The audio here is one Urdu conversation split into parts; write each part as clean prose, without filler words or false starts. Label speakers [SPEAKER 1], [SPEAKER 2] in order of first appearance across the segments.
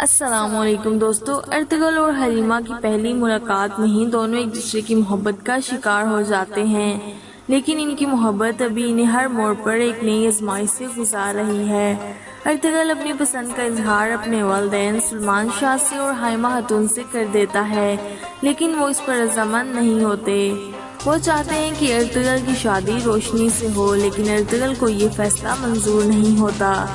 [SPEAKER 1] السلام علیکم دوستو، ارطغرل اور حلیمہ کی پہلی ملاقات میں ہی دونوں ایک دوسرے کی محبت کا شکار ہو جاتے ہیں، لیکن ان کی محبت ابھی انہیں ہر موڑ پر ایک نئی آزمائش سے گزار رہی ہے۔ ارطغرل اپنی پسند کا اظہار اپنے والدین سلمان شاہ سے اور حائمہ خاتون سے کر دیتا ہے، لیکن وہ اس پر رضامند نہیں ہوتے۔ وہ چاہتے ہیں کہ ارطغرل کی شادی روشنی سے ہو، لیکن ارطغرل کو یہ فیصلہ منظور نہیں ہوتا۔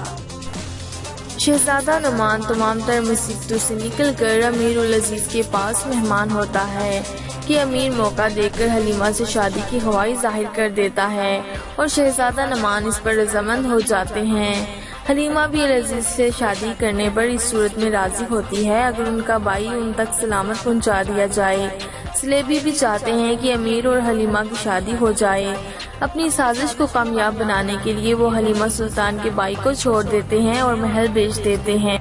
[SPEAKER 1] شہزادہ نعمان تمام تر مصیبتوں سے نکل کر امیر العزیز کے پاس مہمان ہوتا ہے کہ امیر موقع دے کر حلیمہ سے شادی کی خواہش ظاہر کر دیتا ہے اور شہزادہ نعمان اس پر رضامند ہو جاتے ہیں۔ حلیمہ بھی العزیز سے شادی کرنے پر اس صورت میں راضی ہوتی ہے اگر ان کا بھائی ان تک سلامت پہنچا دیا جائے۔ سلیبی بھی چاہتے ہیں کہ امیر اور حلیمہ کی شادی ہو جائے۔ اپنی سازش کو کامیاب بنانے کے لیے وہ حلیمہ سلطان کے بھائی کو چھوڑ دیتے ہیں اور محل بیچ دیتے ہیں۔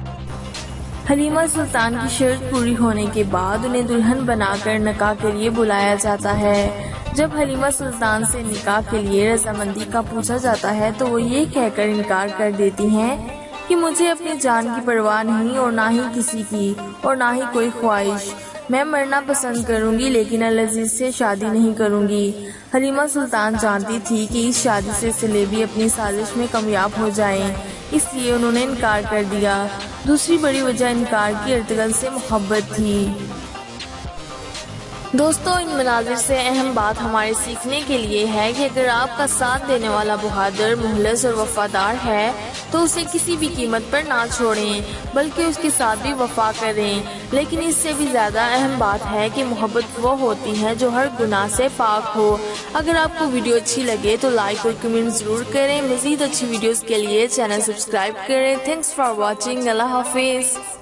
[SPEAKER 1] حلیمہ سلطان کی شرط پوری ہونے کے بعد انہیں دلہن بنا کر نکاح کے لیے بلایا جاتا ہے۔ جب حلیمہ سلطان سے نکاح کے لیے رضامندی کا پوچھا جاتا ہے تو وہ یہ کہہ کر انکار کر دیتی ہیں کہ مجھے اپنی جان کی پرواہ نہیں اور نہ ہی کسی کی اور نہ ہی کوئی خواہش۔ میں مرنا پسند کروں گی لیکن العزیز سے شادی نہیں کروں گی۔ حلیمہ سلطان جانتی تھی کہ اس شادی سے سلیبی اپنی سازش میں کامیاب ہو جائیں، اس لیے انہوں نے انکار کر دیا۔ دوسری بڑی وجہ انکار کی ارطغرل سے محبت تھی۔ دوستو، ان مناظر سے اہم بات ہمارے سیکھنے کے لیے ہے کہ اگر آپ کا ساتھ دینے والا بہادر، مخلص اور وفادار ہے تو اسے کسی بھی قیمت پر نہ چھوڑیں بلکہ اس کے ساتھ بھی وفا کریں، لیکن اس سے بھی زیادہ اہم بات ہے کہ محبت وہ ہوتی ہے جو ہر گناہ سے پاک ہو۔ اگر آپ کو ویڈیو اچھی لگے تو لائک اور کمنٹ ضرور کریں۔ مزید اچھی ویڈیوز کے لیے چینل سبسکرائب کریں۔ Thanks for watching. اللہ حافظ۔